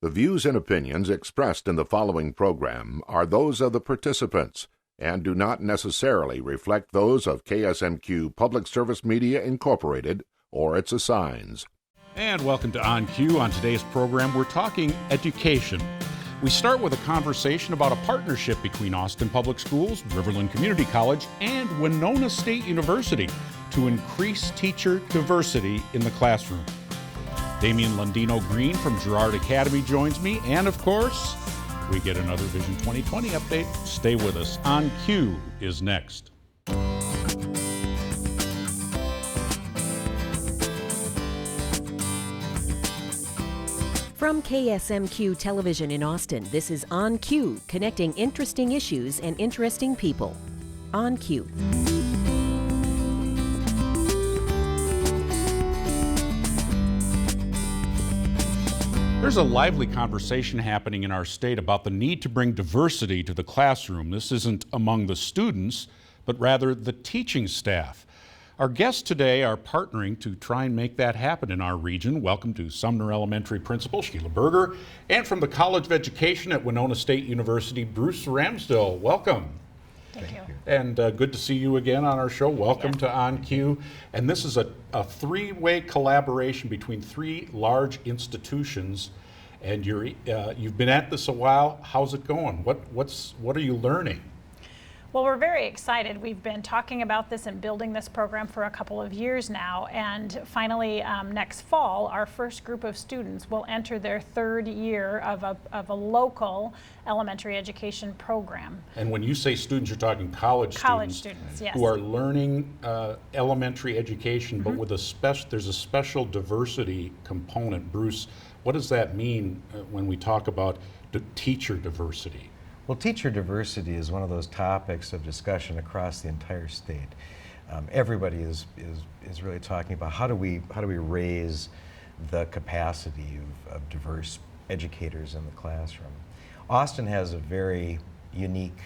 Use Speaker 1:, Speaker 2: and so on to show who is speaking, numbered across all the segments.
Speaker 1: The views and opinions expressed in the following program are those of the participants and do not necessarily reflect those of KSMQ Public Service Media Incorporated or its assigns.
Speaker 2: And welcome to On Cue. On today's program, we're talking education. We start with a conversation about a partnership between Austin Public Schools, Riverland Community College, and Winona State University to increase teacher diversity in the classroom. Damien Lundino-Green from Gerard Academy joins me, and of course, we get another Vision 2020 update. Stay with us. On Cue is next.
Speaker 3: From KSMQ Television in Austin, this is On Cue, connecting interesting issues and interesting people. On Cue.
Speaker 2: There's a lively conversation happening in our state about the need to bring diversity to the classroom. This isn't among the students, but rather the teaching staff. Our guests today are partnering to try and make that happen in our region. Welcome to Sumner Elementary Principal Sheila Berger, and from the College of Education at Winona State University, Bruce Ramsdell. Welcome.
Speaker 4: Thank you.
Speaker 2: And good to see you again on our show. Welcome to On Cue. And this is a three-way collaboration between three large institutions. And you've been at this a while. How's it going? What are you learning?
Speaker 4: Well, we're very excited. We've been talking about this and building this program for a couple of years now, and finally next fall our first group of students will enter their third year of a local elementary education program.
Speaker 2: And when you say students, you're talking college
Speaker 4: students, yes,
Speaker 2: who are learning elementary education, but with there's a special diversity component. Bruce, what does that mean when we talk about the teacher diversity?
Speaker 5: Well, teacher diversity is one of those topics of discussion across the entire state. Everybody is really talking about how do we raise the capacity of diverse educators in the classroom. Austin has a very unique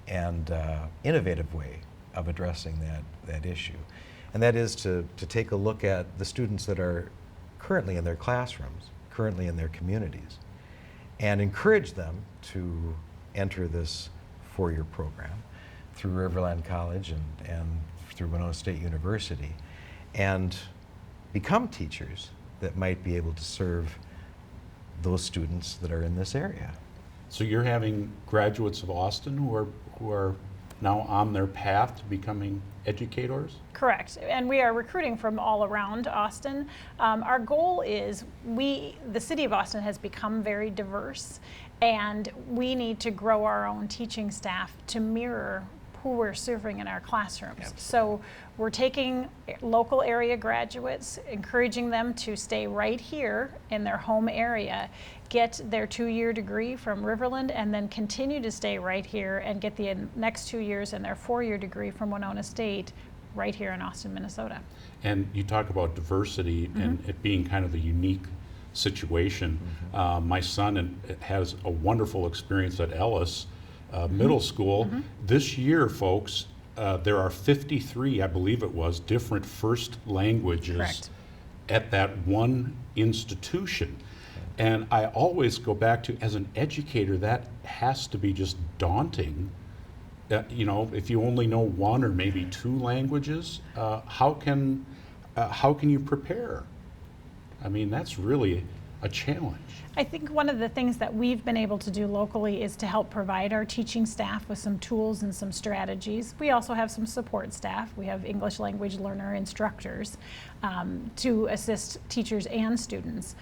Speaker 5: and innovative way of addressing that issue, and that is to take a look at the students that are currently in their classrooms, currently in their communities, and encourage them to enter this four-year program through Riverland College and through Winona State University and become teachers that might be able to serve those students that are in this area.
Speaker 2: So you're having graduates of Austin who are now on their path to becoming educators?
Speaker 4: Correct, and we are recruiting from all around Austin. Our goal is the city of Austin has become very diverse, and we need to grow our own teaching staff to mirror who we're serving in our classrooms. Yep. So we're taking local area graduates, encouraging them to stay right here in their home area, get their 2-year degree from Riverland, and then continue to stay right here and get the next 2 years in their 4-year degree from Winona State right here in Austin, Minnesota. And
Speaker 2: you talk about diversity and it being kind of a unique situation. My son has a wonderful experience at Ellis Middle School. This year, folks, there are 53, I believe it was, different first languages at that one institution. And I always go back to, as an educator, that has to be just daunting. If you only know one or maybe two languages, how can you prepare? I mean, that's really a challenge.
Speaker 4: I think one of the things that we've been able to do locally is to help provide our teaching staff with some tools and some strategies. We also have some support staff. We have English language learner instructors to assist teachers and students.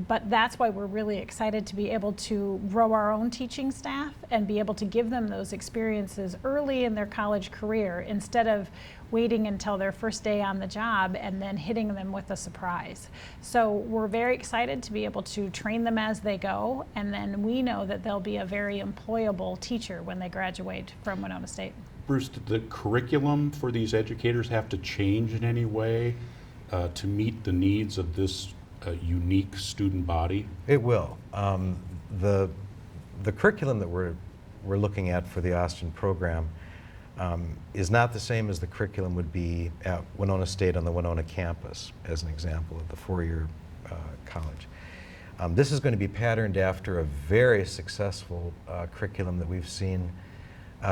Speaker 4: But that's why we're really excited to be able to grow our own teaching staff and be able to give them those experiences early in their college career instead of waiting until their first day on the job and then hitting them with a surprise. So we're very excited to be able to train them as they go, and then we know that they'll be a very employable teacher when they graduate from Winona State.
Speaker 2: Bruce, did the curriculum for these educators have to change in any way to meet the needs of this unique student body?
Speaker 5: It will. The curriculum that we're looking at for the Austin program is not the same as the curriculum would be at Winona State on the Winona campus, as an example of the four-year college. This is going to be patterned after a very successful curriculum that we've seen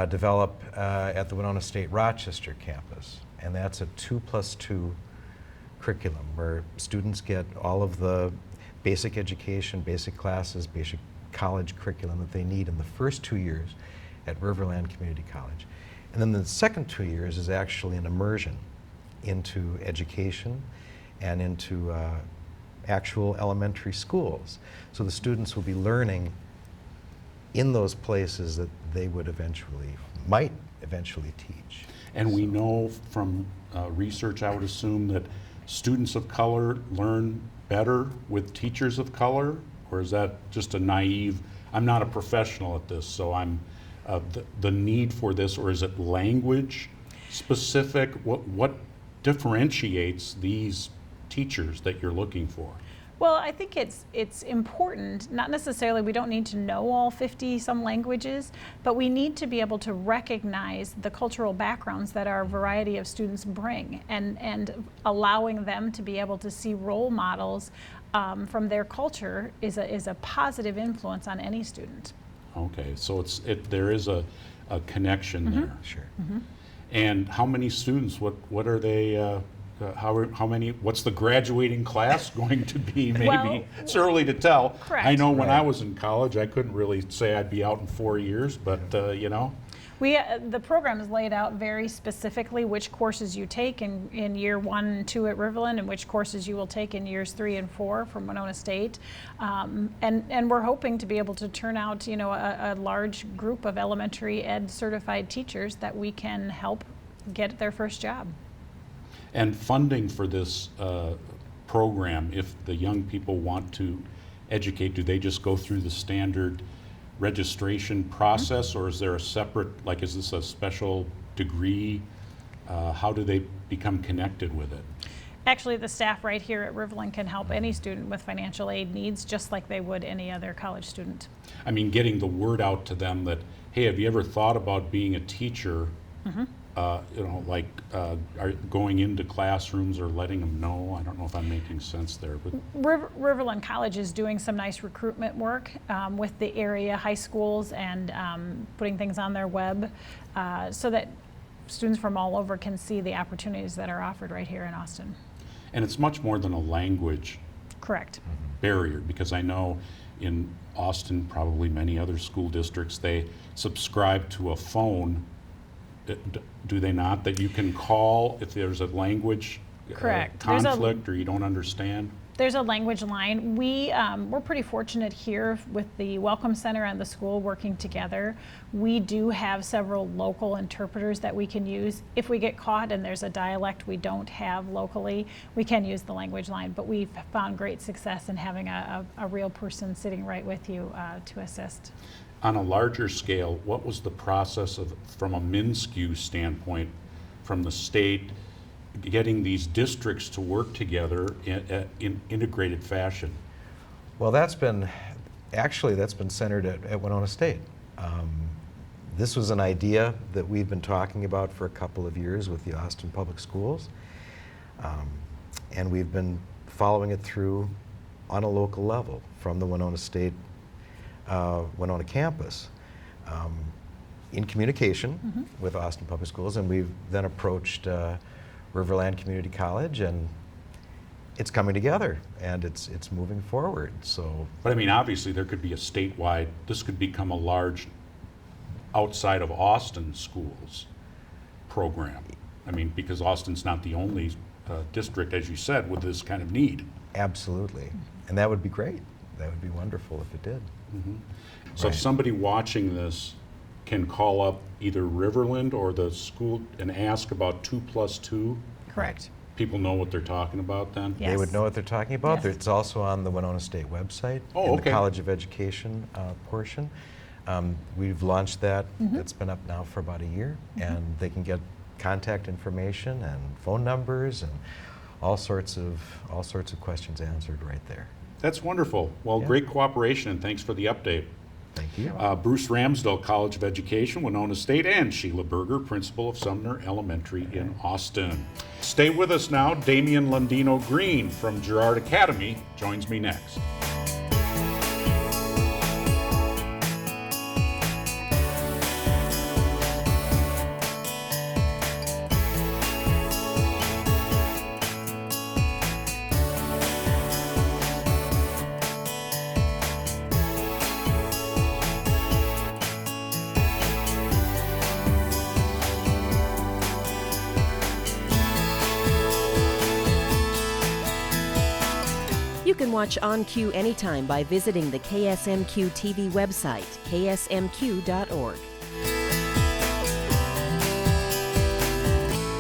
Speaker 5: develop at the Winona State Rochester campus. And that's a 2+2 curriculum where students get all of the basic education, basic classes, basic college curriculum that they need in the first 2 years at Riverland Community College. And then the second 2 years is actually an immersion into education and into actual elementary schools. So the students will be learning in those places that they would might eventually teach.
Speaker 2: And we know from research, I would assume, that students of color learn better with teachers of color, or is that just a naive, I'm not a professional at this, so I'm, the need for this, or is it language specific? What differentiates these teachers that you're looking for?
Speaker 4: Well, I think it's important, not necessarily we don't need to know all 50-some languages, but we need to be able to recognize the cultural backgrounds that our variety of students bring, and allowing them to be able to see role models from their culture is a positive influence on any student.
Speaker 2: Okay, so there is a connection there.
Speaker 5: Sure.
Speaker 2: And how many students, what are they, how many, what's the graduating class going to be? Maybe
Speaker 4: Well,
Speaker 2: it's early to tell.
Speaker 4: correct.
Speaker 2: I know when
Speaker 5: Right.
Speaker 2: I was in college, I couldn't really say I'd be out in 4 years, but you know.
Speaker 4: The program is laid out very specifically which courses you take in year 1 and 2 at Riverland, and which courses you will take in years 3 and 4 from Winona State. And we're hoping to be able to turn out, you know, a large group of elementary ed certified teachers that we can help get their first job.
Speaker 2: And funding for this program, if the young people want to educate, do they just go through the standard registration process, or is there a separate, like, is this a special degree? How do they become connected with it?
Speaker 4: Actually, the staff right here at Riverland can help any student with financial aid needs just like they would any other college student.
Speaker 2: I mean, getting the word out to them that, hey, have you ever thought about being a teacher? You know, like are going into classrooms or letting them know. I don't know if I'm making sense there, but
Speaker 4: Riverland College is doing some nice recruitment work with the area high schools and putting things on their web so that students from all over can see the opportunities that are offered right here in Austin.
Speaker 2: and it's much more than a language
Speaker 4: Correct.
Speaker 2: barrier, because I know in Austin, probably many other school districts, they subscribe to a phone. Do they not, that you can call if there's a language
Speaker 4: Correct.
Speaker 2: conflict or you don't understand?
Speaker 4: There's a language line. We're pretty fortunate here with the Welcome Center and the school working together. We do have several local interpreters that we can use. If we get caught and there's a dialect we don't have locally, we can use the language line, but we've found great success in having a real person sitting right with you to assist.
Speaker 2: On a larger scale, what was the process of, from a MnSCU standpoint, from the state getting these districts to work together in integrated fashion?
Speaker 5: Well, that's been centered at Winona State. This was an idea that we've been talking about for a couple of years with the Austin Public Schools, and we've been following it through on a local level from the Winona State, Winona campus, in communication with Austin Public Schools, and we've then approached Riverland Community College, and it's coming together and it's moving forward. So,
Speaker 2: But I mean, obviously there could be a statewide, this could become a large outside of Austin schools program. I mean, because Austin's not the only district, as you said, with this kind of need.
Speaker 5: absolutely, and that would be great. That would be wonderful if it did.
Speaker 2: So if
Speaker 5: Right.
Speaker 2: somebody watching this can call up either Riverland or the school and ask about 2+2,
Speaker 4: Correct.
Speaker 2: people know what they're talking about then?
Speaker 4: Yes.
Speaker 5: They would know what they're talking about.
Speaker 4: Yes.
Speaker 5: It's also on the Winona State website
Speaker 2: Oh,
Speaker 5: in
Speaker 2: okay.
Speaker 5: the College of Education portion. We've launched that. It's been up now for about a year, and they can get contact information and phone numbers and all sorts of questions answered right there.
Speaker 2: That's wonderful. Well,
Speaker 5: Yeah.
Speaker 2: great cooperation, and thanks for the update.
Speaker 5: Thank you.
Speaker 2: Bruce Ramsdell, College of Education, Winona State, and Sheila Berger, Principal of Sumner Elementary in Austin. Stay with us now. Damien Lundino-Green from Gerard Academy joins me next.
Speaker 3: can watch On Cue anytime by visiting the KSMQ TV website, ksmq.org.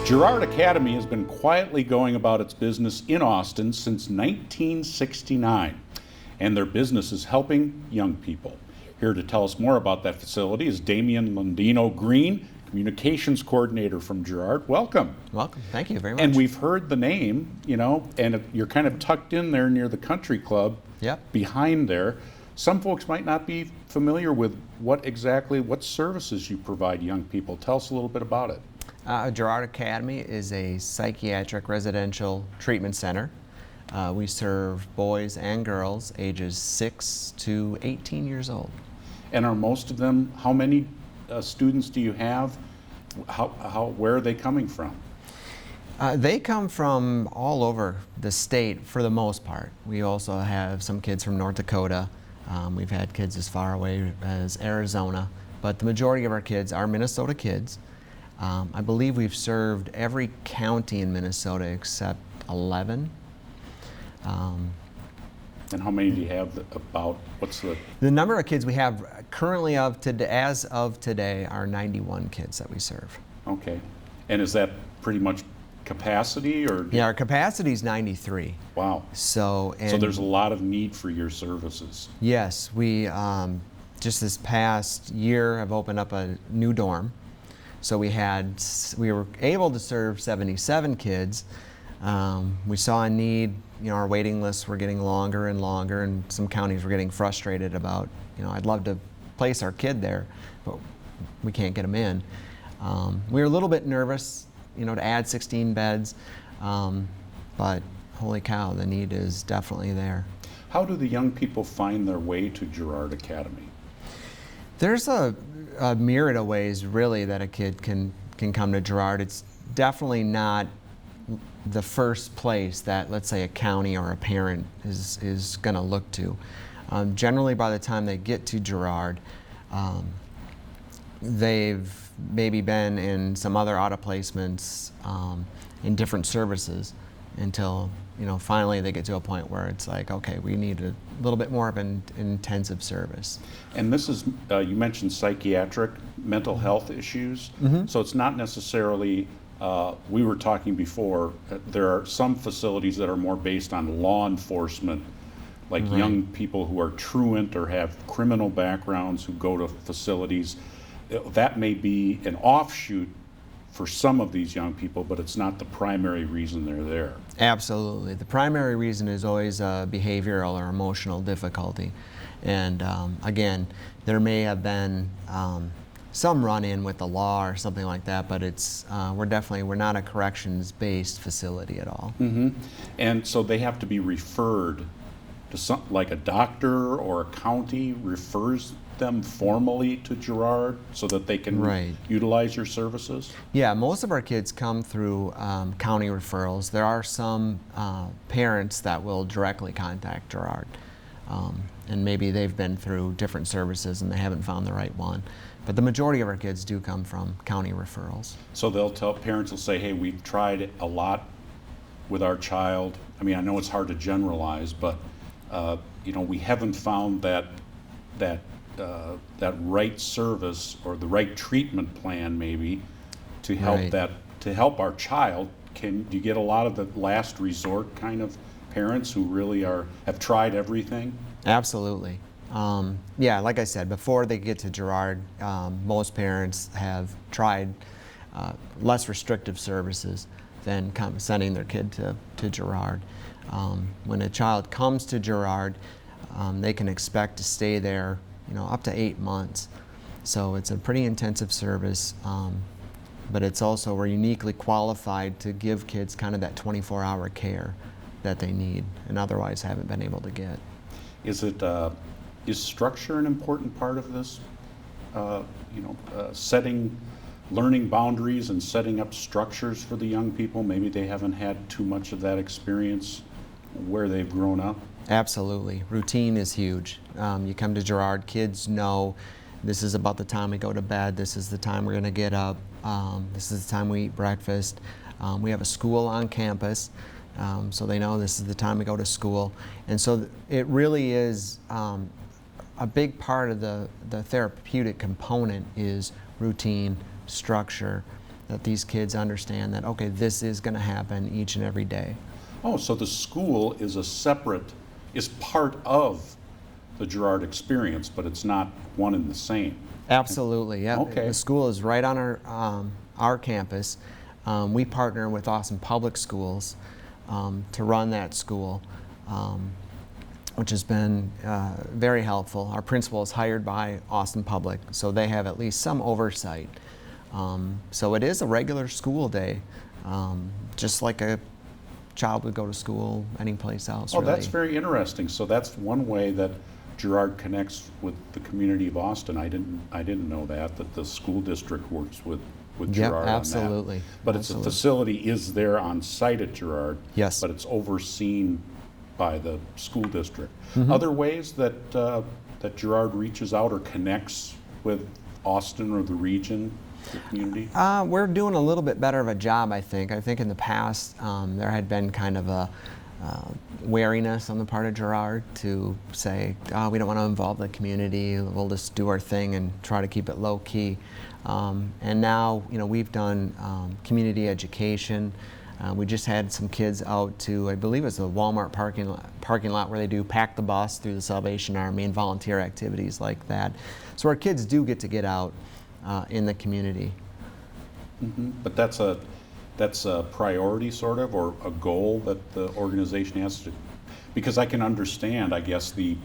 Speaker 2: Gerard Academy has been quietly going about its business in Austin since 1969, and their business is helping young people. Here to tell us more about that facility is Damien Lundino-Green, Communications Coordinator from Gerard. Welcome.
Speaker 6: Welcome. Thank you very much.
Speaker 2: And we've heard the name, and you're kind of tucked in there near the country club.
Speaker 6: Yep.
Speaker 2: Behind there. Some folks might not be familiar with what services you provide young people. Tell us a little bit about it.
Speaker 6: Gerard Academy is a psychiatric residential treatment center. We serve boys and girls ages 6 to 18 years old.
Speaker 2: And are most of them, how many students do you have? Where are they coming from?
Speaker 6: They come from all over the state for the most part. We also have some kids from North Dakota. We've had kids as far away as Arizona, but the majority of our kids are Minnesota kids. I believe we've served every county in Minnesota except 11.
Speaker 2: And how many do you have about? What's the
Speaker 6: number of kids we have currently as of today are 91 kids that we serve.
Speaker 2: Okay. And is that pretty much capacity or?
Speaker 6: Yeah, our capacity is 93.
Speaker 2: Wow.
Speaker 6: So
Speaker 2: there's a lot of need for your services.
Speaker 6: Yes, we just this past year have opened up a new dorm. So we were able to serve 77 kids. We saw a need, our waiting lists were getting longer and longer, and some counties were getting frustrated about, I'd love to place our kid there, but we can't get them in. We were a little bit nervous, to add 16 beds, but holy cow, the need is definitely there.
Speaker 2: How do the young people find their way to Gerard Academy?
Speaker 6: There's a myriad of ways, really, that a kid can come to Gerard. It's definitely not the first place that, let's say, a county or a parent is going to look to. Generally, by the time they get to Gerard, they've maybe been in some other out-of-placements in different services until, finally they get to a point where it's like, okay, we need a little bit more of an intensive service.
Speaker 2: And this is, you mentioned psychiatric, mental health issues. Mm-hmm. So it's not necessarily, we were talking before, there are some facilities that are more based on law enforcement, like right. Young people who are truant or have criminal backgrounds who go to facilities. That may be an offshoot for some of these young people, but it's not the primary reason they're there.
Speaker 6: Absolutely. The primary reason is always behavioral or emotional difficulty. And again, there may have been some run-in with the law or something like that, but it's we're not a corrections-based facility at all.
Speaker 2: Mm-hmm. And so they have to be referred to something like a doctor or a county refers them formally to Gerard so that they can
Speaker 6: right.
Speaker 2: utilize your services?
Speaker 6: Yeah, most of our kids come through county referrals. There are some parents that will directly contact Gerard, and maybe they've been through different services and they haven't found the right one. But the majority of our kids do come from county referrals.
Speaker 2: So parents will say, hey, we've tried a lot with our child. I mean, I know it's hard to generalize, but we haven't found that right service or the right treatment plan maybe to help
Speaker 6: right.
Speaker 2: to help our child. Do you get a lot of the last resort kind of parents who really have tried everything?
Speaker 6: Absolutely. Yeah, like I said, before they get to Gerard, most parents have tried less restrictive services than sending their kid to Gerard. When a child comes to Gerard, they can expect to stay there up to 8 months. So it's a pretty intensive service, but it's also, we're uniquely qualified to give kids kind of that 24-hour care that they need and otherwise haven't been able to get.
Speaker 2: Is structure an important part of this? Learning boundaries and setting up structures for the young people? Maybe they haven't had too much of that experience where they've grown up?
Speaker 6: Absolutely. Routine is huge. You come to Gerard, kids know this is about the time we go to bed, this is the time we're going to get up, this is the time we eat breakfast. We have a school on campus. so they know this is the time to go to school. And so it really is a big part of the therapeutic component is routine, structure, that these kids understand that, okay, this is going to happen each and every day.
Speaker 2: Oh, so the school is is part of the Gerard experience, but it's not one and the same.
Speaker 6: Absolutely, yeah.
Speaker 2: Okay.
Speaker 6: The school is right on our campus. We partner with Austin Public Schools to run that school, which has been very helpful. Our principal is hired by Austin Public, so they have at least some oversight. So it is a regular school day, just like a child would go to school anyplace else.
Speaker 2: Oh,
Speaker 6: really.
Speaker 2: that's very interesting. So that's one way that Gerard connects with the community of Austin. I didn't know that the school district works with Gerard
Speaker 6: absolutely.
Speaker 2: on that. But
Speaker 6: Absolutely.
Speaker 2: It's a facility is there on site at Gerard.
Speaker 6: Yes.
Speaker 2: But it's overseen by the school district.
Speaker 6: Mm-hmm.
Speaker 2: Other ways that that Gerard reaches out or connects with Austin or the region, the community?
Speaker 6: We're doing a little bit better of a job, I think. I think in the past there had been kind of a wariness on the part of Gerard to say, oh, we don't want to involve the community, we'll just do our thing and try to keep it low key. And now, we've done community education. We just had some kids out to, I believe it's the Walmart parking lot where they do pack the bus through the Salvation Army and volunteer activities like that. So our kids do get out in the community.
Speaker 2: Mm-hmm. But that's a priority, sort of, or a goal that the organization has to, because I can understand, I guess, the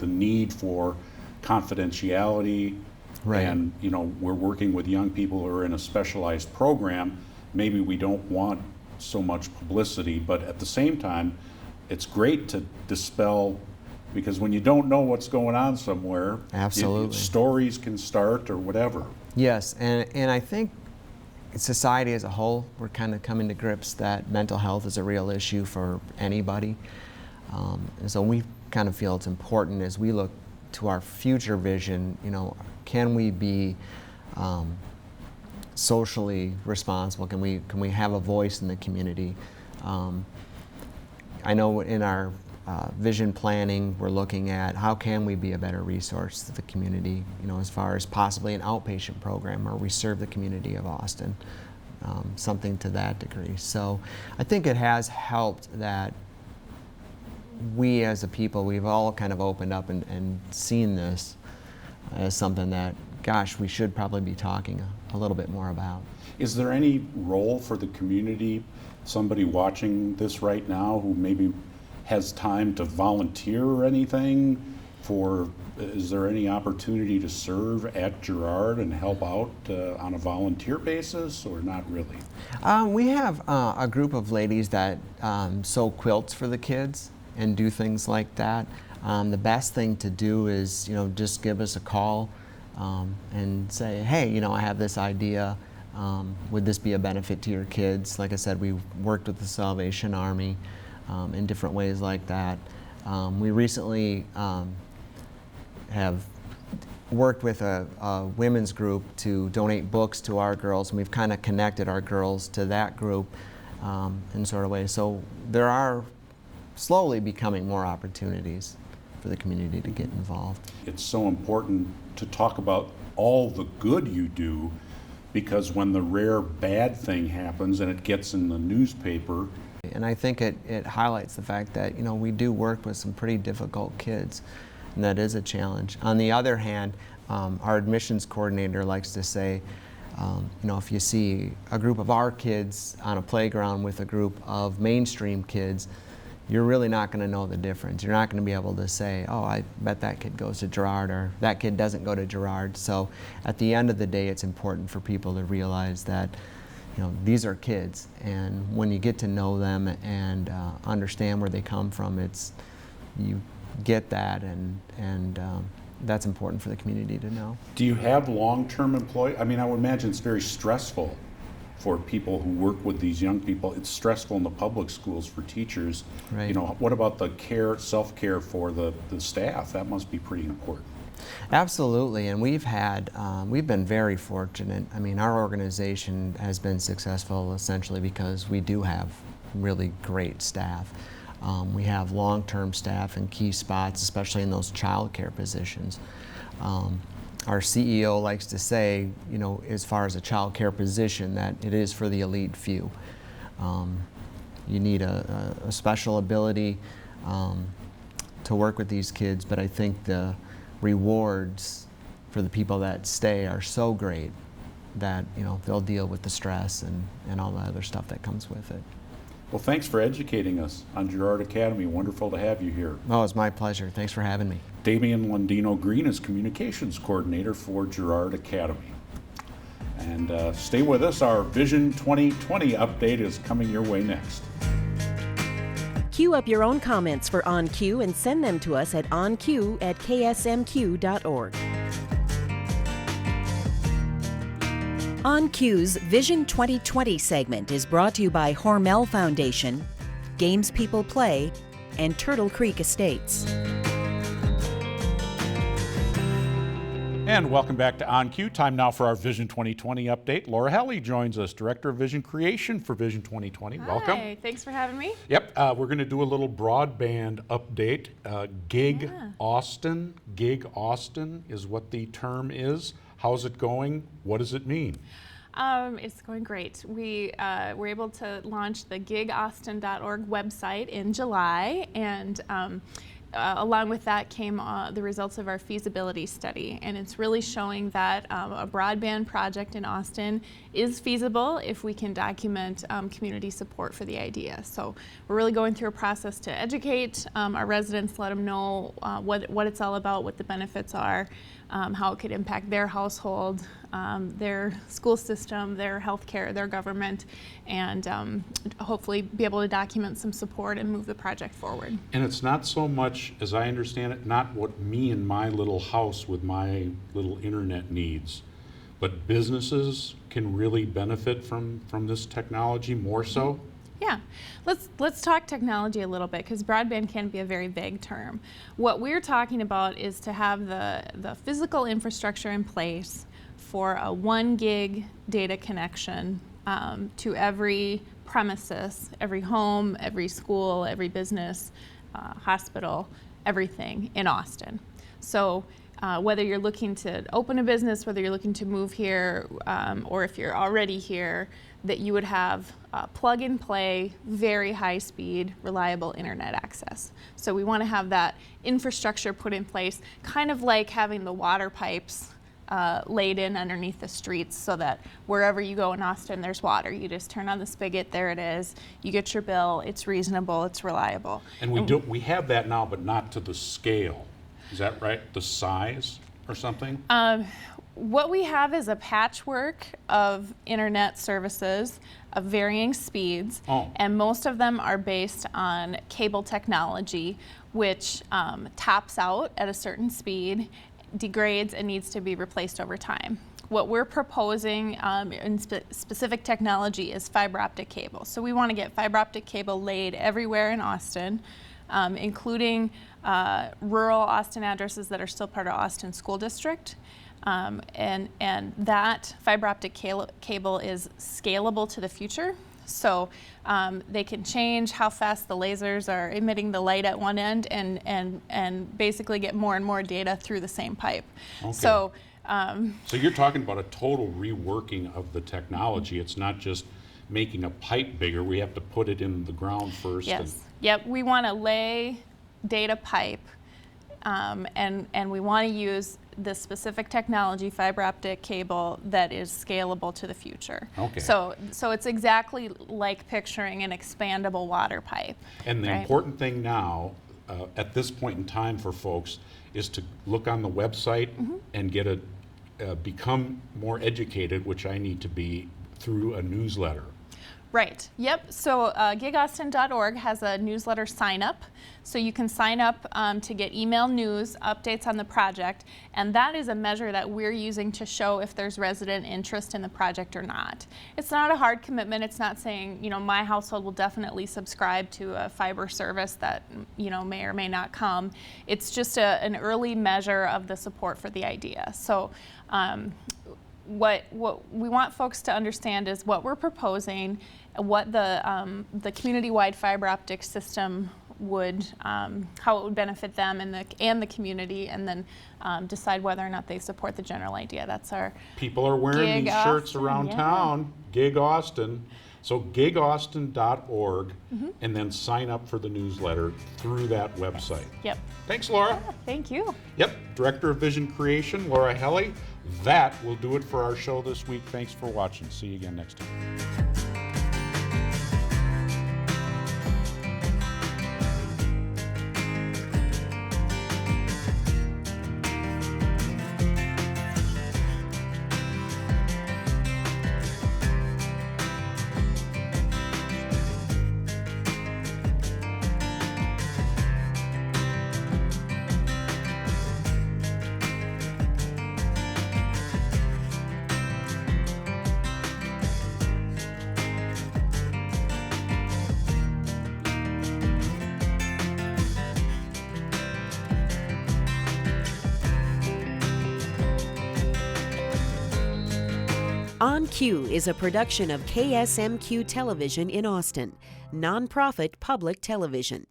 Speaker 2: need for confidentiality.
Speaker 6: Right.
Speaker 2: And we're working with young people who are in a specialized program. Maybe we don't want so much publicity, but at the same time, it's great to dispel, because when you don't know what's going on somewhere,
Speaker 6: absolutely,
Speaker 2: stories can start or whatever.
Speaker 6: Yes, and I think society as a whole, we're kind of coming to grips that mental health is a real issue for anybody. And so we kind of feel it's important as we look to our future vision, can we be socially responsible? Can we have a voice in the community? I know in our vision planning, we're looking at how can we be a better resource to the community, as far as possibly an outpatient program where we serve the community of Austin, something to that degree. So I think it has helped that we as a people, we've all kind of opened up and seen this as something that, gosh, we should probably be talking a little bit more about.
Speaker 2: Is there any role for the community, somebody watching this right now who maybe has time to volunteer or anything is there any opportunity to serve at Gerard and help out on a volunteer basis, or not really?
Speaker 6: We have a group of ladies that sew quilts for the kids and do things like that. The best thing to do is, just give us a call and say, hey, I have this idea. Would this be a benefit to your kids? Like I said, we worked with the Salvation Army in different ways like that. We recently have worked with a women's group to donate books to our girls, and we've kind of connected our girls to that group in sort of way. So there are slowly becoming more opportunities for the community to get involved.
Speaker 2: It's so important to talk about all the good you do, because when the rare bad thing happens and it gets in the newspaper.
Speaker 6: And I think it highlights the fact that, we do work with some pretty difficult kids, and that is a challenge. On the other hand, our admissions coordinator likes to say, if you see a group of our kids on a playground with a group of mainstream kids, you're really not going to know the difference. You're not going to be able to say, oh, I bet that kid goes to Gerard, or that kid doesn't go to Gerard. So at the end of the day, it's important for people to realize that these are kids, and when you get to know them and understand where they come from, you get that, and that's important for the community to know.
Speaker 2: Do you have long-term employees? I mean, I would imagine it's very stressful for people who work with these young people. It's stressful in the public schools for teachers.
Speaker 6: Right.
Speaker 2: What about the self-care for the staff? That must be pretty important.
Speaker 6: Absolutely, and we've been very fortunate. I mean, our organization has been successful essentially because we do have really great staff. We have long-term staff in key spots, especially in those child care positions. Our CEO likes to say, you know, as far as a child care position, that it is for the elite few. You need a special ability to work with these kids, but I think the rewards for the people that stay are so great that, you know, they'll deal with the stress and all the other stuff that comes with it.
Speaker 2: Well, thanks for educating us on Gerard Academy. Wonderful to have you here.
Speaker 6: Oh, it's my pleasure. Thanks for having me.
Speaker 2: Damien Lundino-Green is Communications Coordinator for Gerard Academy. And stay with us. Our Vision 2020 update is coming your way next.
Speaker 3: Queue up your own comments for On Cue and send them to us at onq@ksmq.org. On Cue's Vision 2020 segment is brought to you by Hormel Foundation, Games People Play, and Turtle Creek Estates.
Speaker 2: And welcome back to On Cue. Time now for our Vision 2020 update. Laura Helle joins us, Director of Vision Creation for Vision 2020. Welcome.
Speaker 7: Hi, thanks for having me.
Speaker 2: Yep, we're going to do a little broadband update. Gig Austin. Gig Austin is what the term is. How's it going? What does it mean?
Speaker 7: It's going great. We were able to launch the gigaustin.org website in July, and along with that came the results of our feasibility study, and it's really showing that a broadband project in Austin is feasible if we can document community support for the idea. So we're really going through a process to educate our residents, let them know what it's all about, what the benefits are, how it could impact their household, their school system, their healthcare, their government, and hopefully be able to document some support and move the project forward.
Speaker 2: And it's not so much, as I understand it, not what me and my little house with my little internet needs, but businesses can really benefit from this technology more so?
Speaker 7: Yeah, let's talk technology a little bit, because broadband can be a very vague term. What we're talking about is to have the physical infrastructure in place for a 1 gig data connection to every premises, every home, every school, every business, hospital, everything in Austin. So whether you're looking to open a business, whether you're looking to move here, or if you're already here, that you would have plug and play, very high speed, reliable internet access. So we want to have that infrastructure put in place, kind of like having the water pipes laid in underneath the streets, so that wherever you go in Austin, there's water. You just turn on the spigot, there it is. You get your bill, it's reasonable, it's reliable.
Speaker 2: And we have that now, but not to the scale. Is that right? The size or something?
Speaker 7: What we have is a patchwork of internet services of varying speeds, and most of them are based on cable technology, which tops out at a certain speed, degrades, and needs to be replaced over time. What we're proposing in specific technology is fiber optic cable. So we want to get fiber optic cable laid everywhere in Austin, including rural Austin addresses that are still part of Austin School District. And that fiber optic cable is scalable to the future. So they can change how fast the lasers are emitting the light at one end, and basically get more and more data through the same pipe.
Speaker 2: Okay.
Speaker 7: So
Speaker 2: you're talking about a total reworking of the technology. It's not just making a pipe bigger. We have to put it in the ground first.
Speaker 7: Yes. Yep. We want to lay data pipe, and we want to use the specific technology, fiber optic cable, that is scalable to the future.
Speaker 2: Okay.
Speaker 7: So it's exactly like picturing an expandable water pipe.
Speaker 2: And the important thing now, at this point in time for folks, is to look on the website and get become more educated, which I need to be, through a newsletter.
Speaker 7: Right. Yep. So gigaustin.org has a newsletter sign up. So you can sign up to get email news, updates on the project, and that is a measure that we're using to show if there's resident interest in the project or not. It's not a hard commitment. It's not saying, you know, my household will definitely subscribe to a fiber service that, you know, may or may not come. It's just an early measure of the support for the idea. So what we want folks to understand is what we're proposing what the community-wide fiber optic system would, how it would benefit them and the community, and then decide whether or not they support the general idea. That's our
Speaker 2: People are wearing
Speaker 7: Gig
Speaker 2: these shirts
Speaker 7: Austin,
Speaker 2: around
Speaker 7: yeah.
Speaker 2: town, Gig Austin. So gigaustin.org, and then sign up for the newsletter through that website.
Speaker 7: Yep.
Speaker 2: Thanks, Laura.
Speaker 7: Thank you.
Speaker 2: Yep, Director of Vision Creation, Laura Helle. That will do it for our show this week. Thanks for watching. See you again next time.
Speaker 3: On Cue is a production of KSMQ Television in Austin, nonprofit public television.